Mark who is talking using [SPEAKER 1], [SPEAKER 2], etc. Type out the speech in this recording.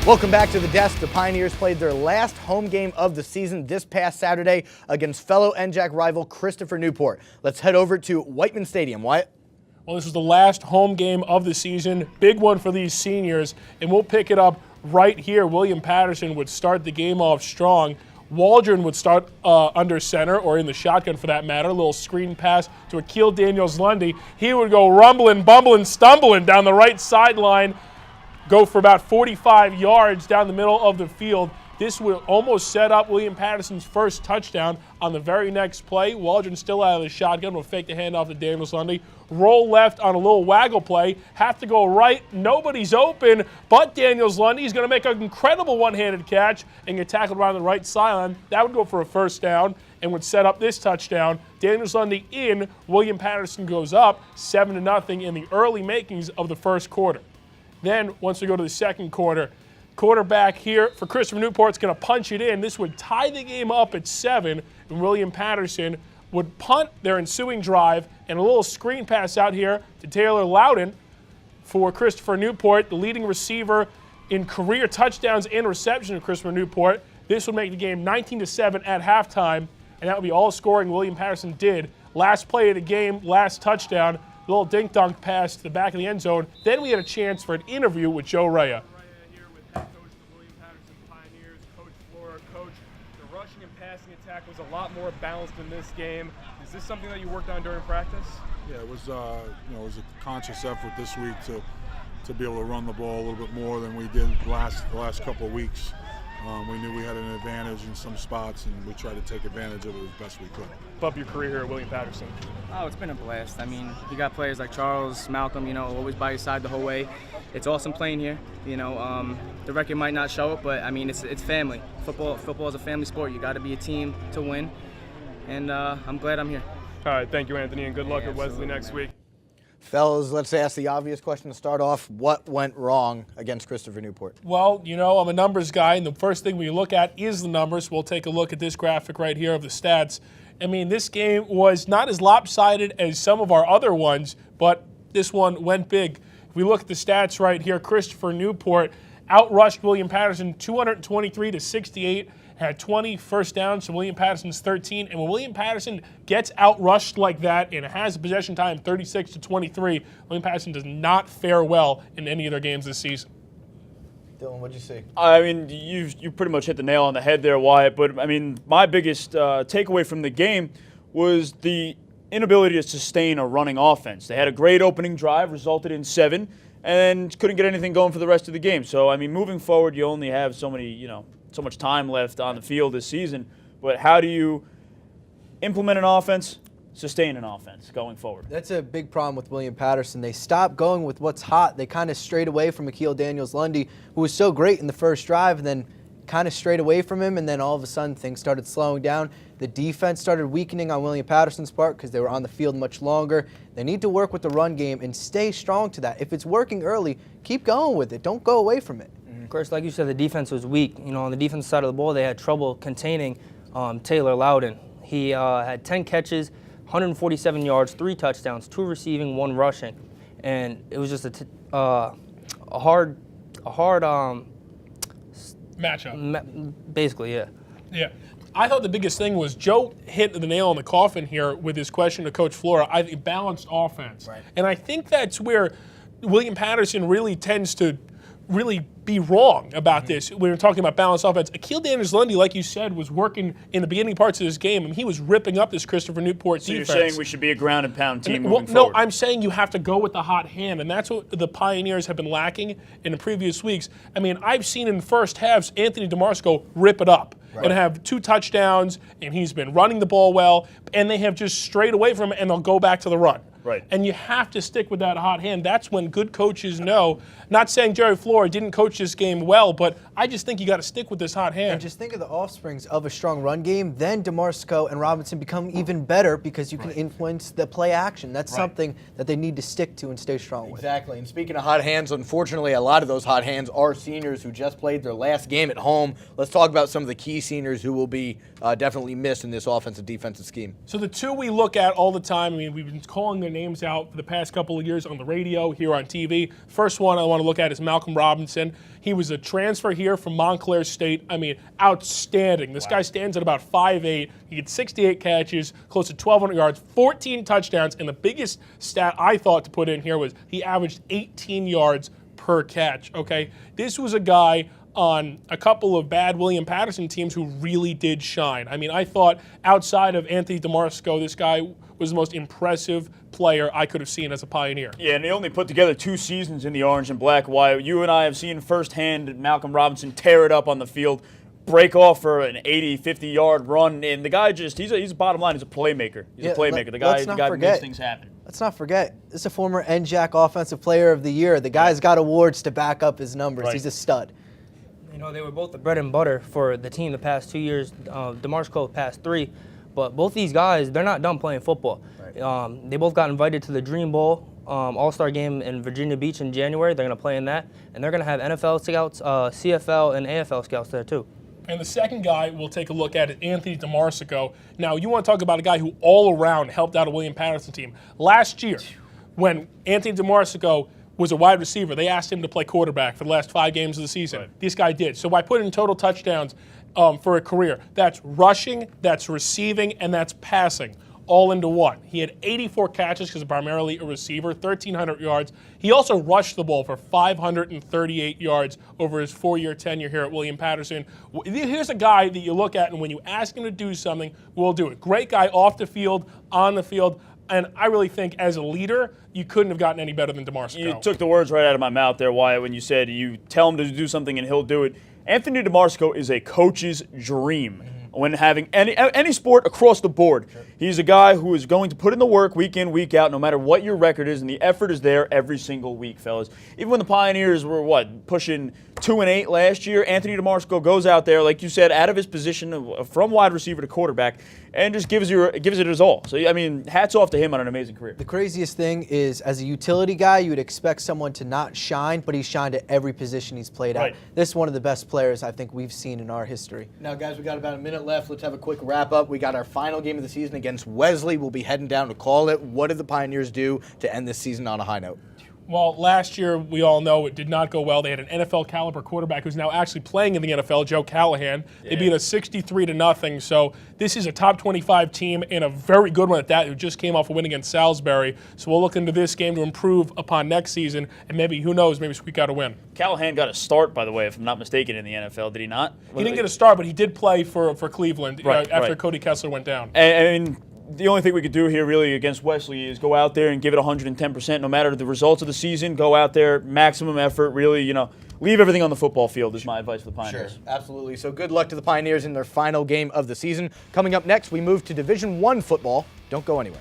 [SPEAKER 1] Welcome back to the desk. The Pioneers played their last home game of the season this past Saturday against fellow NJAC rival Christopher Newport. Let's head over to Whiteman Stadium. Wyatt?
[SPEAKER 2] Well, this was the last home game of the season. Big one for these seniors, and we'll pick it up right here. William Patterson would start the game off strong. Waldron would start under center, or in the shotgun for that matter. A little screen pass to Akil Daniels-Lundy. He would go rumbling, bumbling, stumbling down the right sideline, go for about 45 yards down the middle of the field. This will almost set up William Patterson's first touchdown. On the very next play, Waldron still out of the shotgun, will fake the handoff to Daniels-Lundy. Roll left on a little waggle play, have to go right. Nobody's open, but Daniels-Lundy is going to make an incredible one-handed catch and get tackled around the right sideline. That would go for a first down and would set up this touchdown. Daniels-Lundy in, William Patterson goes up 7-0 in the early makings of the first quarter. Then, once we go to the second quarter, quarterback here for Christopher Newport's going to punch it in. This would tie the game up at 7, and William Patterson would punt their ensuing drive, and a little screen pass out here to Taylor Loudon for Christopher Newport, the leading receiver in career touchdowns and reception of Christopher Newport. This would make the game 19-7 at halftime, and that would be all scoring William Patterson did. Last play of the game, last touchdown, little dink-dunk pass to the back of the end zone. Then we had a chance for an interview with Joe Rea.
[SPEAKER 3] Here with head coach of the William Patterson Pioneers, Coach Flora. Coach, the rushing and passing attack was a lot more balanced in this game. Is this something that you worked on during practice?
[SPEAKER 4] Yeah, it was it was a conscious effort this week to be able to run the ball a little bit more than we did the last couple of weeks. We knew we had an advantage in some spots, and we tried to take advantage of it as best we could.
[SPEAKER 3] Up your career here at William Patterson.
[SPEAKER 5] Oh, it's been a blast. I mean, you got players like Charles, Malcolm, always by your side the whole way. It's awesome playing here. The record might not show it, but I mean, it's family. Football is a family sport. You got to be a team to win, and I'm glad I'm here.
[SPEAKER 3] All right, thank you, Anthony, and good luck at Wesley next week.
[SPEAKER 1] Fellas, let's ask the obvious question to start off. What went wrong against Christopher Newport?
[SPEAKER 2] Well, I'm a numbers guy, and the first thing we look at is the numbers. We'll take a look at this graphic right here of the stats. I mean, this game was not as lopsided as some of our other ones, but this one went big. If we look at the stats right here, Christopher Newport outrushed William Patterson 223-68, had 20 first downs to William Patterson's 13. And when William Patterson gets outrushed like that and has a possession time 36-23, William Patterson does not fare well in any of their games this season.
[SPEAKER 1] Dylan, what'd you see?
[SPEAKER 6] I mean, you pretty much hit the nail on the head there, Wyatt. But, I mean, my biggest takeaway from the game was the inability to sustain a running offense. They had a great opening drive, resulted in 7, and couldn't get anything going for the rest of the game. So, I mean, moving forward, you only have so much time left on the field this season. But how do you implement an offense, sustain an offense going forward?
[SPEAKER 7] That's a big problem with William Patterson. They stopped going with what's hot. They kind of strayed away from Akil Daniels-Lundy, who was so great in the first drive, and then kind of strayed away from him, and then all of a sudden things started slowing down. The defense started weakening on William Patterson's part because they were on the field much longer. They need to work with the run game and stay strong to that. If it's working early, keep going with it. Don't go away from it.
[SPEAKER 5] Of course, like you said, the defense was weak. On the defensive side of the ball, they had trouble containing Taylor Loudon. He had 10 catches, 147 yards, 3 touchdowns, 2 receiving, 1 rushing, and it was just a hard
[SPEAKER 2] Matchup.
[SPEAKER 5] Basically, yeah.
[SPEAKER 2] Yeah. I thought the biggest thing was Joe hit the nail on the coffin here with his question to Coach Flora. I think balanced offense.
[SPEAKER 1] Right.
[SPEAKER 2] And I think that's where William Patterson really tends to really be wrong about this. We were talking about balanced offense. Akil Daniels-Lundy, like you said, was working in the beginning parts of this game, and he was ripping up this Christopher Newport defense.
[SPEAKER 6] So you're saying we should be a ground and pound team moving
[SPEAKER 2] no,
[SPEAKER 6] forward?
[SPEAKER 2] I'm saying you have to go with the hot hand, and that's what the Pioneers have been lacking in the previous weeks. I mean, I've seen in the first halves Anthony DeMarco rip it up and have 2 touchdowns, and he's been running the ball well, and they have just strayed away from it, and they'll go back to the run.
[SPEAKER 6] Right.
[SPEAKER 2] And you have to stick with that hot hand. That's when good coaches know. Not saying Jerry Flora didn't coach this game well, but I just think you got to stick with this hot hand.
[SPEAKER 7] And just think of the offsprings of a strong run game. Then DeMarco and Robinson become even better because you can influence the play action. That's something that they need to stick to and stay strong with.
[SPEAKER 1] Exactly. And speaking of hot hands, unfortunately, a lot of those hot hands are seniors who just played their last game at home. Let's talk about some of the key seniors who will be definitely missed in this offensive-defensive scheme.
[SPEAKER 2] So the two we look at all the time, I mean, we've been calling their names out for the past couple of years on the radio, here on TV. First one I want to look at is Malcolm Robinson. He was a transfer here from Montclair State. I mean, outstanding. This guy stands at about 5'8". He gets 68 catches, close to 1,200 yards, 14 touchdowns, and the biggest stat I thought to put in here was he averaged 18 yards per catch, okay? This was a guy on a couple of bad William Patterson teams who really did shine. I mean, I thought outside of Anthony DeMarco, this guy was the most impressive player I could have seen as a Pioneer.
[SPEAKER 6] Yeah, and he only put together 2 seasons in the orange and black. Wyatt, you and I have seen firsthand Malcolm Robinson tear it up on the field, break off for an 80, 50-yard run, and the guy he's a bottom line, he's a playmaker. He's a playmaker. The guy makes things happen.
[SPEAKER 7] Let's not forget, this is a former NJAC Offensive Player of the Year. The guy's got awards to back up his numbers.
[SPEAKER 6] Right.
[SPEAKER 7] He's a stud.
[SPEAKER 8] You know, they were both the bread and butter for the team the past 2 years. DeMarco past 3. But both these guys, they're not done playing football. Right. They both got invited to the Dream Bowl All-Star game in Virginia Beach in January. They're going to play in that. And they're going to have NFL scouts, CFL, and AFL scouts there too.
[SPEAKER 2] And the second guy we'll take a look at is Anthony DeMarco. Now, you want to talk about a guy who all around helped out a William Patterson team. Last year, when Anthony DeMarco was a wide receiver, they asked him to play quarterback for the last 5 games of the season. Right. This guy did. So I put in total touchdowns for a career. That's rushing, that's receiving, and that's passing, all into one. He had 84 catches because primarily a receiver, 1,300 yards. He also rushed the ball for 538 yards over his 4-year tenure here at William Patterson. Here's a guy that you look at, and when you ask him to do something, will do it. Great guy off the field, on the field. And I really think as a leader, you couldn't have gotten any better than DeMarco.
[SPEAKER 6] You took the words right out of my mouth there, Wyatt, when you said you tell him to do something and he'll do it. Anthony DeMarco is a coach's dream when having any sport across the board. Sure. He's a guy who is going to put in the work week in, week out, no matter what your record is, and the effort is there every single week, fellas. Even when the Pioneers were, pushing 2-8 last year, Anthony DeMarco goes out there, like you said, out of his position from wide receiver to quarterback, and just gives it his all. So, I mean, hats off to him on an amazing career.
[SPEAKER 7] The craziest thing is, as a utility guy, you would expect someone to not shine, but he's shined at every position he's played at. This is one of the best players I think we've seen in our history.
[SPEAKER 1] Now, guys, we got about a minute left. Let's have a quick wrap-up. We got our final game of the season against Wesley. We'll be heading down to call it. What did the Pioneers do to end this season on a high note?
[SPEAKER 2] Well, last year, we all know it did not go well. They had an NFL-caliber quarterback who's now actually playing in the NFL, Joe Callahan. Yeah. They beat us 63-0. So this is a top 25 team and a very good one at that, who just came off a win against Salisbury. So we'll look into this game to improve upon next season, and maybe, who knows, maybe squeak out a win.
[SPEAKER 6] Callahan got a start, by the way, if I'm not mistaken, in the NFL. Did he not?
[SPEAKER 2] He didn't get a start, but he did play for Cleveland after Cody Kessler went down.
[SPEAKER 6] And the only thing we could do here really against Wesley is go out there and give it 110%, no matter the results of the season. Go out there, maximum effort, really, leave everything on the football field is my advice for the Pioneers.
[SPEAKER 1] Sure, absolutely. So good luck to the Pioneers in their final game of the season. Coming up next, we move to Division I football. Don't go anywhere.